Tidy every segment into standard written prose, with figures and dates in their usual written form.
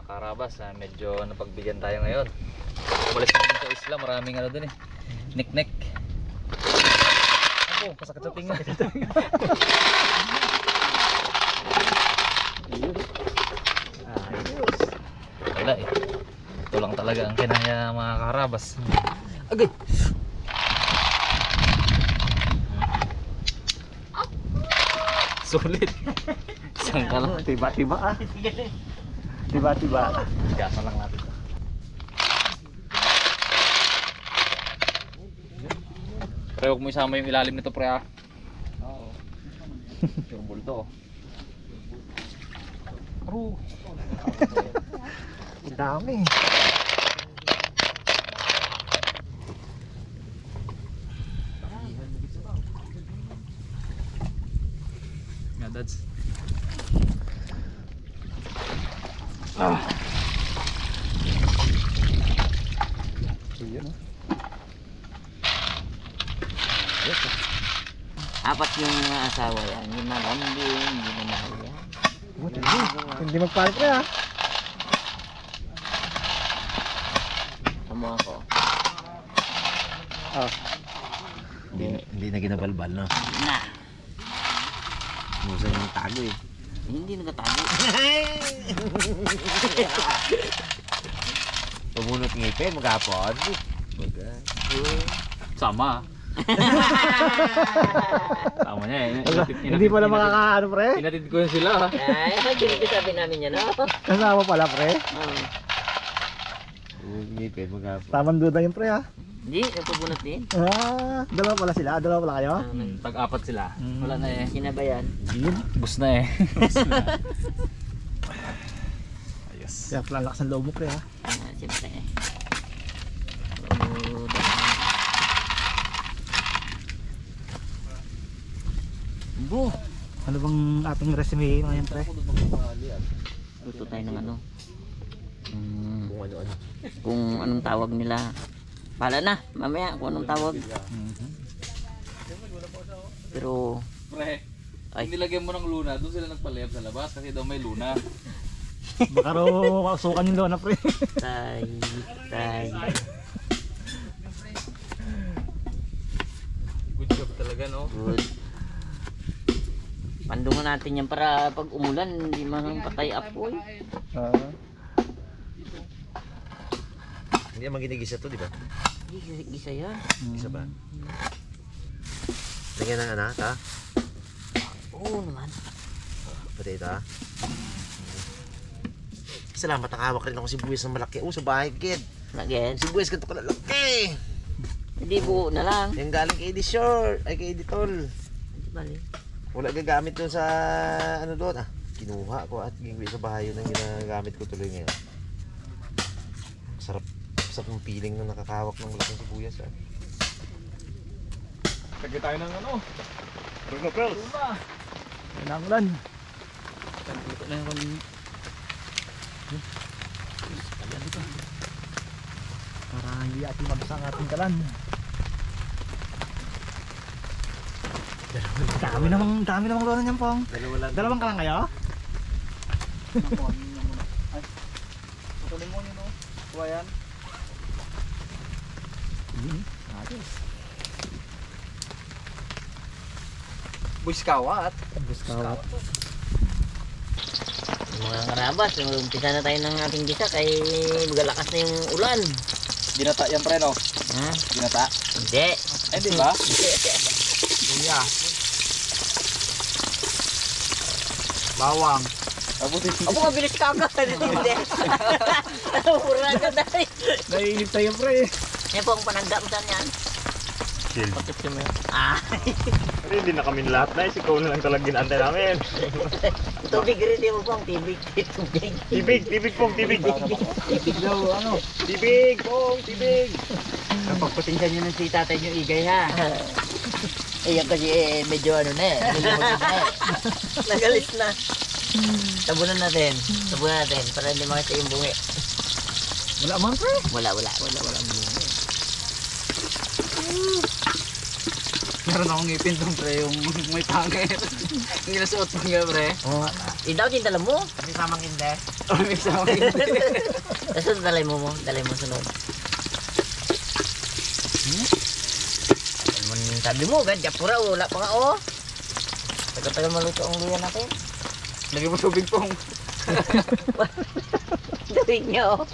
Karabas, medyo napagbigyan tayo ngayon. Umalis natin sa isla, maraming ano dun eh. Nek-nek. Ako, kasakit sa tinga. Ayos. Wala eh. Ito lang talaga ang kinaya mga karabas. Agay! Sulit. Isang ka lang. Tiba-tiba ah. Tiba-tiba. Gasan lang natin. Pre, huwag mo isama yung ilalim nito pre ah. Oo. Yung bulto. Aro. Ang dami. Yeah, that's... Apat yung mga asawa yan. Hindi na lambing, hindi na mahal yan. Hindi magpalit na ah. Amo ako. Oh. Hindi na ginabalbal, no? Na, Musa yung tago eh. hindi nakatago. Pumunot ngipin, maghapon. Sama. Sama niya eh. Hindi pala makakaano pre. Inatid ko yun sila. Ay, hindi sabi namin yan, no? Kasama pala pre. Pumunot ngipin, maghapon. Tamang duda yung pre ah. Hindi, napabunot din. Ah, dalawa pala sila. Dalawa pala kayo. Tag-apat sila. Wala na eh. Sinabayan. Bus na eh. Ayos. Kaya pala lakas ng loob mo pre ah. Siyempre. Bu, Ano bang ating resume ngayon pre? luto tayo ng ano. Kung ano-ano. Kung anong tawag nila. Pala na, mamaya kung anong tawag. Pero, Pre, ay, nilagyan mo ng luna, doon sila nagpalayab sa labas kasi daw may luna. Baka raw masukan yung lona pre. tay. Good job talaga no? Good. Pandungan natin yan para pag umulan, hindi man patay apoy. Hindi naman ginigisa to, di ba? Gisa yan. Isa ba? Lagyan ng anak, ha? Oo naman. Pati ito, ha? Salamat, nakahawak rin ako si Buwis ng malaki. Sa bahay, kid. Again. Si Buwis, ganito ka lalaki. Hindi buo na lang. Yung galing kay Eddie Short, ay kay Eddie Tol. Hindi bali. Wala gagamit doon sa, ano doon, kinuha ko at gingwi sa bahay yun ang ginagamit ko tuloy ngayon. Sarap ng feeling nung nakakahawak ng malaking sibuyas, ha? Kagay tayo ng ano? Bruno Pearls. Nangulan. Dito na yung Para hindi ating mabasa ang ating kalan. Dami namang lona niyan pong. Dalawang kalan kayo? Patuloy mo nyo no? Kuha yan. Ayos. Buskawat. Buskawat. Mga karabas, umpisa na tayo ng ating gisa kay magalakas na yung ulan. Ginata yan pre no? Ha? Ginata? Hindi. Eh di ba? Luya. Bawang. Ako mabilis ka agad. Hindi. Pura ka dahil. Naiinip tayo pre. Yan po ang panagda mo saan yan. Chill. Pakit mo yan. Ah. Hindi na kami lahat na. Ikaw na lang talagang ginantay namin. Tubig rin din mo po ang tibig. Tubig. Tibig pong, tibig. Tibig daw ano. Tibig pong, tibig. Pagpatinggan nyo ng si tatay nyo igay ha. Ayan kasi medyo ano na eh. Medyo magod na eh. Nagalis na. Tabunan natin. Para hindi makita yung bungi. Wala man pre. Wala ang bungi. Meron akong ngipin doon pre, yung may pangit. Yung ginasuot mo nga pre. Oh. Daw din dala mo. May samang hindi. Oh, may isang ngipin. Tapos dalay mo sunod. Sabi mo, gadya pura, wala pa nga oh. Tagal-tagal maluto ang luya natin. Lagyan mo tubig pong. Dawin niyo.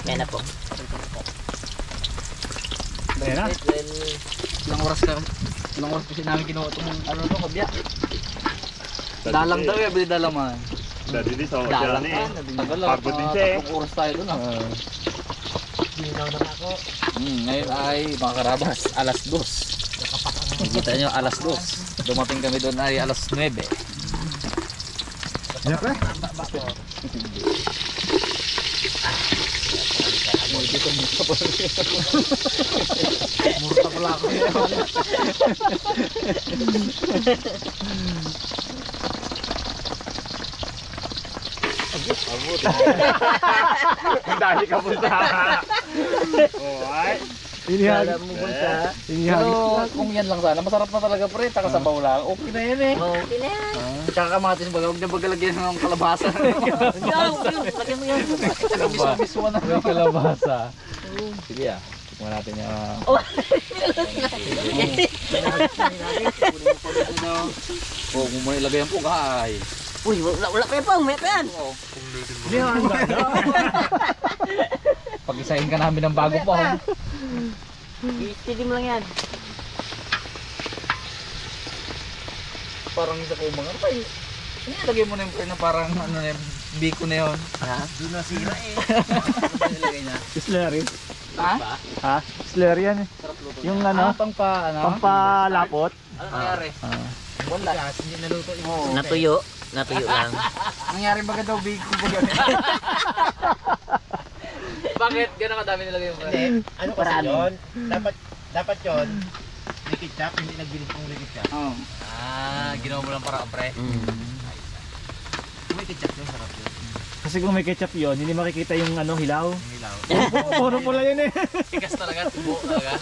Yan na po. Ayan na. Ilang oras kasi namin kinuha itong ano to, kabya. Dalang daw eh, bili dalaman. Dati di sa Dalang ocean pa. eh. Tagal lang. Pagod din siya eh. 3 oras tayo doon ah. Ginaw na ako. Ngayon ay mga karabas, alas 2. Kita nyo, alas 2. Dumating kami doon ay alas 9. Yan pre. Murta pala ako yun. Ang dahil ka punta. Oh, ay. Kala mo punta. Pero kung yan lang sana, masarap na talaga pre, taka sa lang. Okay na yan eh. Okay na yan. Tsaka kamatis baga, huwag na bagalagyan ng kalabasa. Lagyan mo yan. Kalabasa. Na may kalabasa. Sige ah, tikman natin yung... Oh, kung may ilagay ang pugay. Uy, wala pa yan pong, may pa yan. Pag-isahin ka namin ng bago pa. Steady mo lang yan. Parang isa ko mga pa eh. Ilagay mo na yung na parang ano na yung biko na yun. Ha? Doon na sira eh. Ano ilagay niya? Slurry. Ha? Ha? Slurry yan eh. Yung ano? Pampalapot. Ano nangyari? Wala. Hindi naluto yung... Natuyo lang. Nangyari baga daw biko baga. Bakit? Gano'n kadami nilagay yung Hindi. Ano kasi yun? Dapat yun. May ketchup, hindi nagbilis kong may ketchup. Oo. Ginawa mo lang para pre. Kung may ketchup yun, sarap yun. Kasi kung may ketchup yun, hindi makikita yung ano, hilaw. Hilaw. Puro pula yun eh. Tigas talaga, tubo talaga.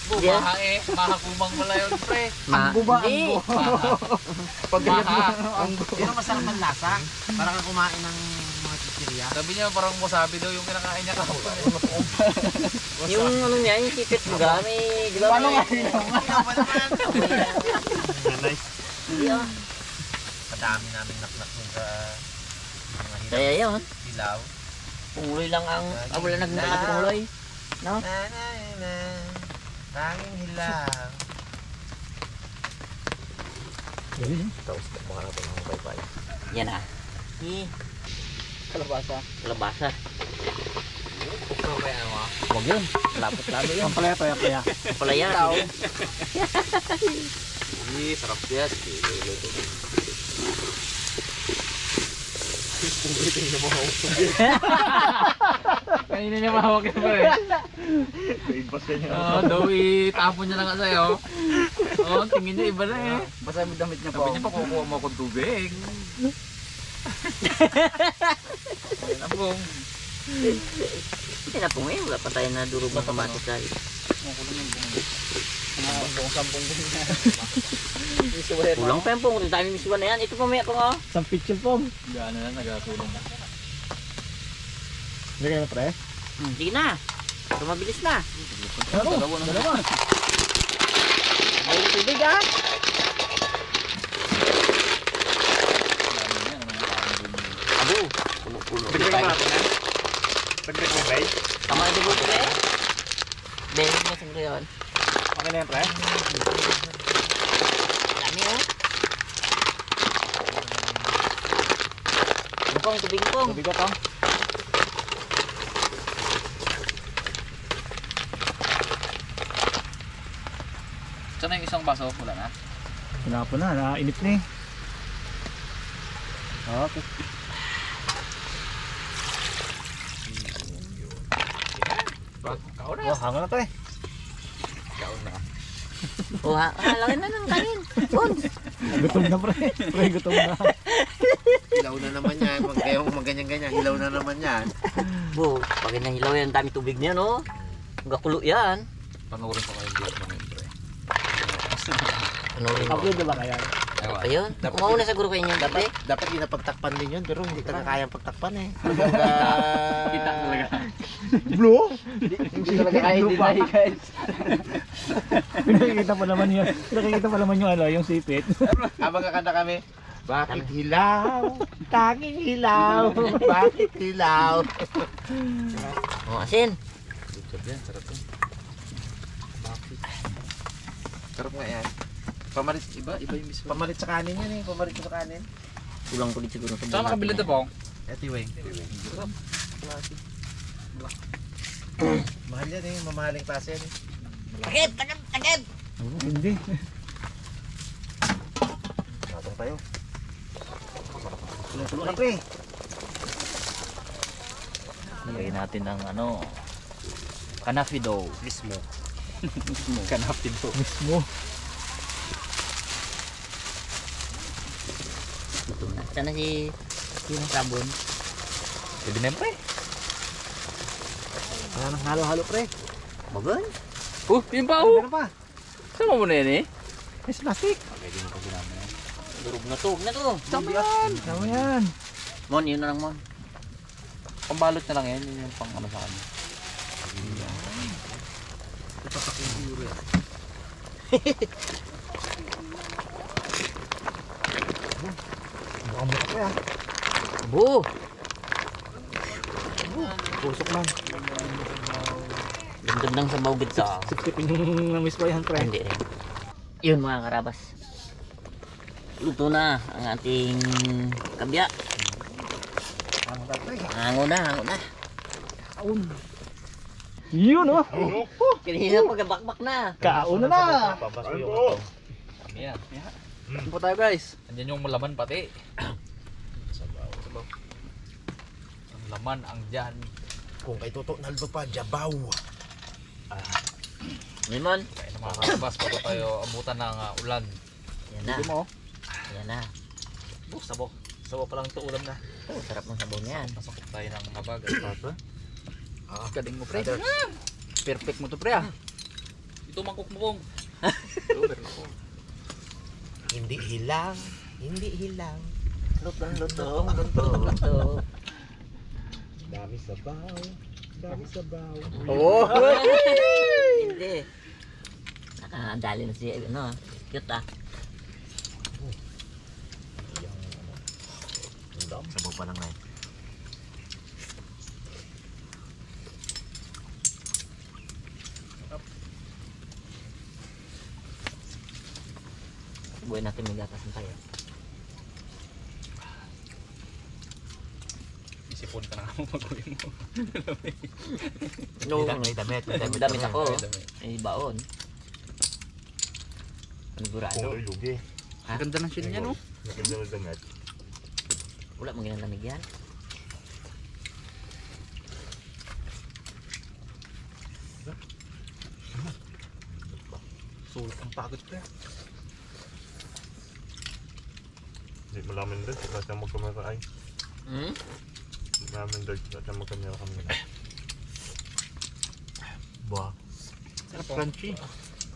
Bumaha eh. Mahakumang wala yun pre. Hindi. Pero masarap ang lasa. Parang kang kumain ng mga chichirya. Sabi niya parang wasabi daw yung kinakain niya kahapon. Yung ano niya, yung kipit mo ga, may... Di ba? Paano nga yun? Nice. Hindi ah. Padami namin naknak dun sa mga Kaya yun. hilaw. Uloy lang ang... wala nagpuloy. No? Tanging hilaw. Tapos mga natin ang bye-bye. Yan ah. Kalabasa. Kalabasa. Ano kaya ano ah? Huwag yun. Lapot lalo yun. Pampalaya, paya. Palaya. Sarap yan. Kanina niya mahawak yun pre. Imbas ka niya. Daw itapon niya na nga sa'yo. Tingin niya iba na eh. Basta yung damit niya po. Sabi niya pa kukuha mo akong tubig. Ayun na pong. Hindi na pong wala pa tayo na durog ng kamatis dahil. Sampung din niya. Kulang pa yan pong, kung tayo misuan na yan. Ito pa maya pong oh. Isang pitchel po. Gano'n na, nagkatulong na. Hindi kayo pre? Sige na. Ito mabilis na. Dalawa na. Ay, tubig ah. Abo. Puno-puno. Dagdag mo natin eh. Dagdag mo guys. Tama na dibuto na eh. Beses mo sa ngayon. Okay na yan pre? Dami oh. Ano pong, tubig pong. Tubig ko to. Saan na yung isang baso? Wala na? Hinapon na, nakainip na eh. Okay. Kao na. Oh, hanga na to eh. Kao na. Oh, halangin na ng kanin. Pons. Gutom na pre. Pre, gutom na. Hilaw na naman yan. Huwag kayong maganyan-ganyan. Hilaw na naman yan. Bo, pag Pag nahilaw yan, dami tubig niya, no? Gakulo yan. Panoorin ko kayo vlog mo nito eh. Panoorin mo. Upload na ba kaya? Ayun. Umauna siguro kayo niyan dati. Dapat ginapagtakpan din yun, pero hindi talaga kayang pagtakpan eh. Kita talaga. Blue? Hindi talaga kaya deny guys. Nakikita pa naman yun. Nakikita pa naman yung ano, yung sipit. Habang kakanta kami, bakit hilaw? Tanging hilaw. Bakit hilaw? Oh, asin. Sarap yan, sarap yan. Sarap nga yan. Pamalit, Iba yung mismo. pamalit sa kanin yan eh. Pamalit sa kanin. Kulang kulit siguro sa Saan nakabili ito po? Etiweng. Mahal yan eh, mamahaling klase yan eh. Takip! Takip! Takip! Hindi. Matong tayo. Tulo-tulo na pre. Lagyan natin ng ano, kanafido. Mismo. Kanafido. Mismo. Sana si yung sabon. Pwede na yun pre. Wala nang halo-halo pre. Bagay. Yun pa oh. Meron pa. Sama mo na yan eh. It's plastic. Pwede mo pa ginamit yan. Durog na to. Huwag na to. Sama yan. Tama yan. Mon, yun na lang Mon. Pambalot na lang yan. Yun yung pang ano sa kanya. Mukhang mukha pre ah. Bu! Pusok lang. Gandang sa bawgit sa. Sipsipin yung namis pa yan, pre. Hindi rin. Yun mga karabas. Luto na ang ating kabya. Ano ka pre? Hango na, hango na. Yun, oh. Kanina pagkabakbak na. Kauna na. Pabaso yung ako. Kami yan. Ano po tayo guys? Andyan yung malaman pati. Sabaw. Ang laman, ang dyan. Kung kay Toto Naldo pa, jabaw. Limon. Kaya na mga kakabas bago tayo abutan ng ulan. Yan na. Hindi mo. Yan na. Sabaw. Sabaw pa lang ito ulam na. Oh, sarap ng sabaw niyan. Pasok tayo ng mga bagay. Galing mo pre. Brothers. Perfect mo to pre ah. Ito mangkok mo kong. Hindi hilang. Hindi hilang. Lutong, lutong, lutong, lutong. Dami sabaw. Dami sabaw. Oh! Hindi. Nakadali na si, ano, cute ah. Sabaw pa lang ngayon. Buhay natin may gatas na tayo. Isipon ka na mo pag-uwi mo. No, May damit. may damit ako. May damit. May baon. Panigurado. lugi. Ha? Ganda ng shell niya no? Maganda ng damit. Wala mong ginanamig yan. Sulit ang pagod pre. Hindi malaman din kung saan magkamera ay. Hmm? Hindi malaman din kung saan magkamera kami. Ba. Sarap crunchy.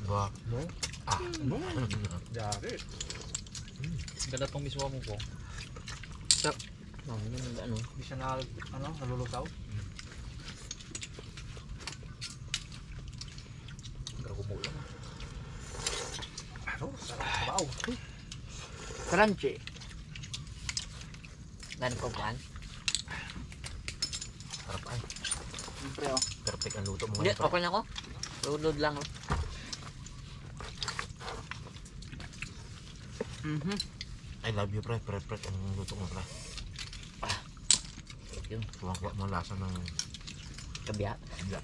Ba. No? Ah. No? Dari. Ganda tong mismo mo po. Oh, yun, ano. Hindi siya nalulusaw. Grabe mo lang. Ano? Sarap sabaw. Crunchy. Ganun ko kuhan. Sarap ay. Siyempre oh. Perfect ang luto mo Hindi, ngayon. okay na ako. Load lang. Oh. I love you pre. Pre ang luto mo pre. Yun, Tuwang-tuwa mo ang lasa ng kabya. kabya.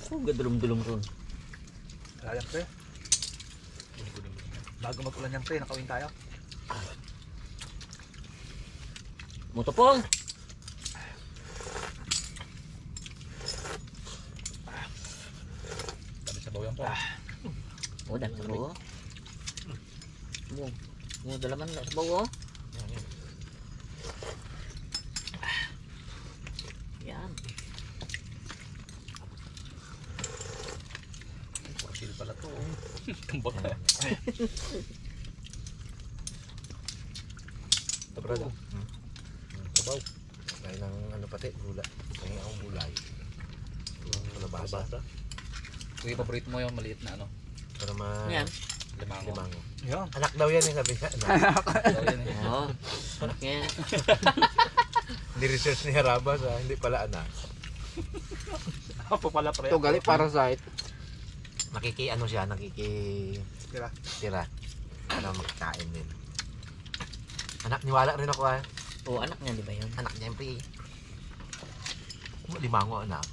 Oh, gadulong-dulong ron. Kaya pre. Bago mag-ulan yan pre, nakawin tayo. Mutopong! Dami sabaw yan po. Oh, dami sa buo. Mo dalaman na sa buo. Tumbak na. Tabrado. Sabaw. Kaya ng ano pati, gulay. Kaya akong gulay. Kalabasa. Yung paborito mo yung maliit na ano? Para Yan. Limango. limango. Yan. Anak daw yan sabi niya. Oo. Yan. Ni-research ni Harabas hindi pala anak. Apo pala pre. Ito galing parasite. Ano siya, tira. Para makikain din. Anak, niwala rin ako Oo, anak niya, di ba yun? Anak niya, pre. Limango, anak.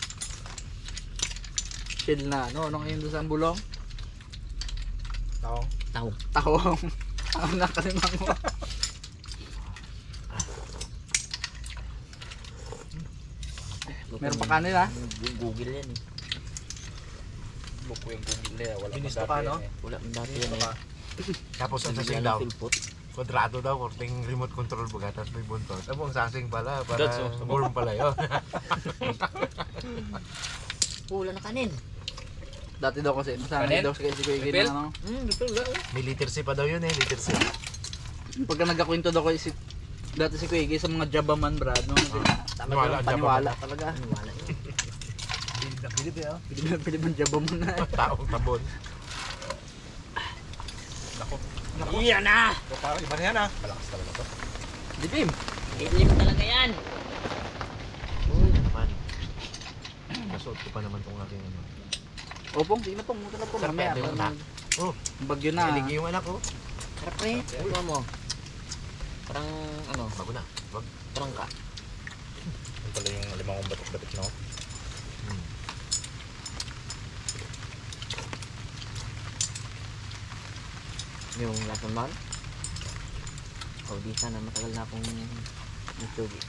Chill na. Ano ngayon doon sa bulong? Taong. Tahong. Ang nakalimango. Meron pa kanin ha? Google yan eh. Buko yung Google nila. Wala Ginis pa no? Wala ang dati yan eh. Tapos ang sasing daw, kwadrado daw, korting remote control baga, tapos may buntot. Ang sasing pala, para worm pala yun. Wala na kanin. Dati daw kasi, masanay Kanin? daw sa kasi Kuya Iggy na ano. Dito wala. May literacy pa daw yun literacy. Pagka nagkakwento daw ko dati si Kuya Iggy sa mga Jabaman brad, no? Niwala ang Paniwala talaga. Wala yun. Bilib eh. Bilib ang Jabaman na. Taong tabon. Iyan na! Parang iba na yan ah. Malakas talaga to. Dipim. Ilim talaga yan. Uy, naman. Nasuot ko pa naman tong aking ano. Opong, sige na pong, muta na pong. Mamaya. Sarap na. Oh, Bagyo na. naligi yung anak ko. Harap pre. Ulo mo. Parang ano, Bago na. Wag. parang ka. Yung pala yung limangong batik-batik na ako. Yung lason man. O di sana matagal na akong nagtugi.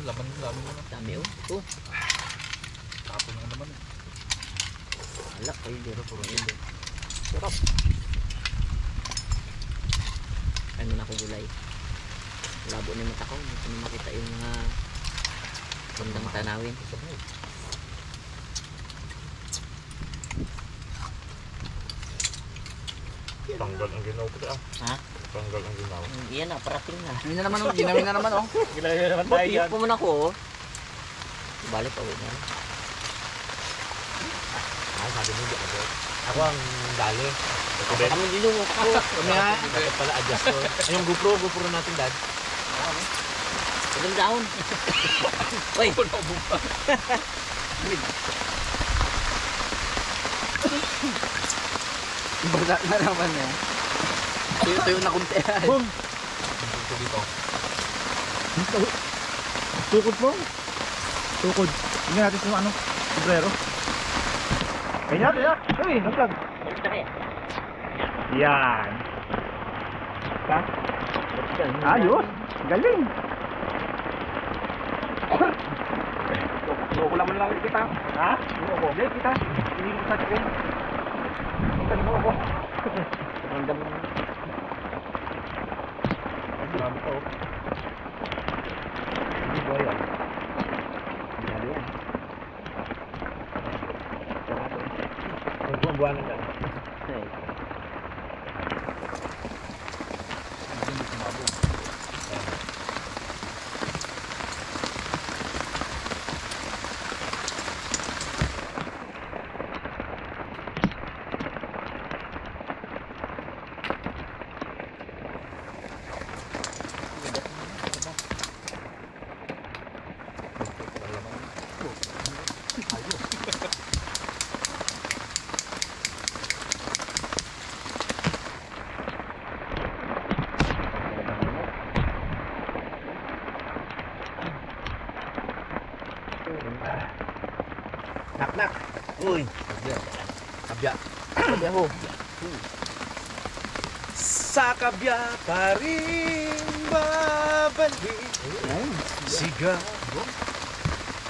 Laman mo na. Dami oh. Oh. Tapon na naman. Alak kayo dito puro yun. Sarap. Ano na ako gulay. Labo na yung mata ko. Hindi ko na makita yung mga bandang tanawin. Tanggal ang ginaw pati Ha? Tanggal ang ginaw. Iyan na, parating na. Gawin na naman, ginawin na naman oh. Gilay naman tayo Buti yan. po muna ako oh. Balik pa na. Sabi mo, hindi ako. Ako ang dali. Ito din. Kami dito mo. Kami ha. Dapat pala adjust ko. Yung GoPro natin, Dad. Ilang down. Uy. Basa na naman eh. Tuyo na kunti. Boom! Ito dito. Tukod po. Tukod. Tingnan natin yung ano, sombrero. Kaya natin ah. Uy, nasag. Yan. Ha? Ayos. Galing. Loko lang lang kita. Ha? Loko. Galing kita. Hindi ko sa akin. Ang loko. Ang dami. Ang dami ko. Hindi ba yan? Hindi yan. Ang buwan na. Nak. Uy. Kabya. Sabi ako. Sa kabya pa rin babalik. Sigaro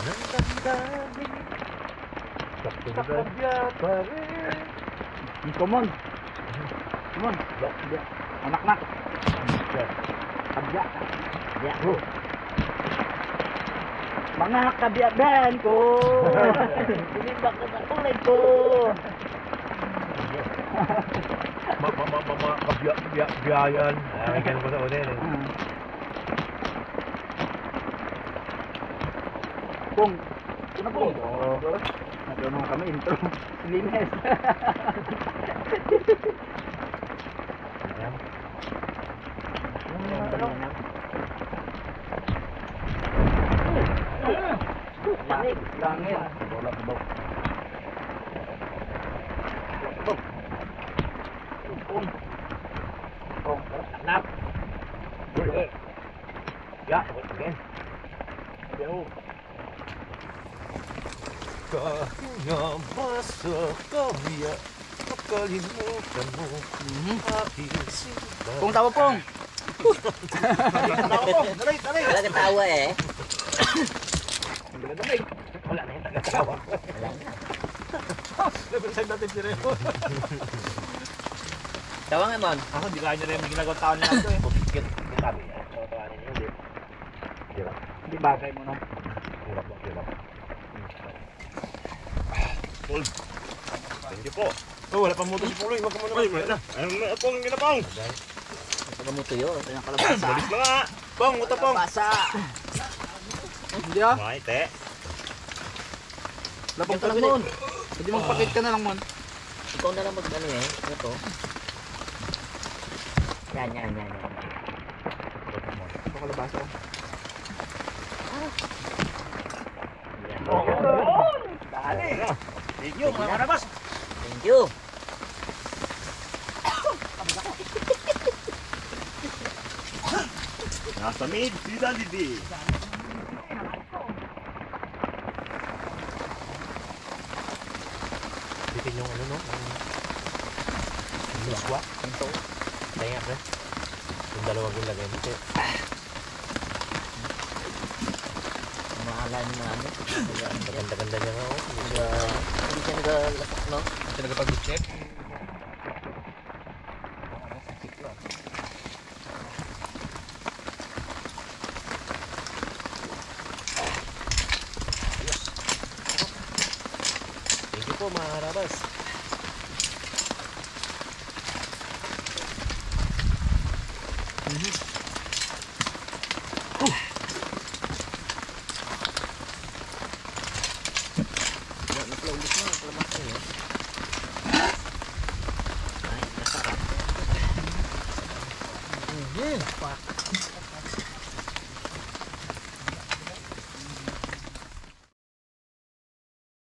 ng damdamin. Sa kabya pa rin. Come on. Come on. Anak-nak. Kabya. Ya. Mga kabiyagan ko. Bumibak na sa kulay ko. Kabiyayan. Ay, ganun ko sa unin eh. Pong. Ano pong? Nagano'n kami intro. Linis. Langit. Langit. Nap. Ya, again. Kaya masa kabiya, makalimutan mo aking sila. Pong tawa pong. Wala kang tawa eh. Wala na yung taga-tawa. Wala na. Nabinsag natin si Remo. Tawa nga, Mon. Ako, hindi kaya nyo rin may ginagawa taon nila ito eh. Bukit, sabi eh. Tawanin nyo, hindi. Di ba? Hindi bagay mo no. Hirap ba? Hirap. Tol. Thank you po. Oh, wala pa mo ito si Puloy. Huwag ka muna. Ay, wala na. Ayun na, Pong, hindi na, Pong. Saka mo tuyo. Ito yung kalabasa. Balis na nga. Pong, uta, Pong. Basa. Hindi ah. May, te. Lapang Ito lang, pwede. Mon. Pwede magpakit ka na lang, Mon. Ikaw na lang mag-ano eh. Ito. Yan. Ito kalabasa. Dali. Thank you, mga karabas. Thank you. Nasa mid, si Daddy. Bitin yung ano, no? Yung luswa. Ito. Kaya nga, pre. Yung dalawang gulagay mo. Mahalan na ano. Ganda-ganda niya nga, oh. Hindi siya nagalasak, no? Ito nagpag-check. Thank you po, mga karabas. Naplaubos na. Kalamas na yun. Ay, nasarap. Fuck.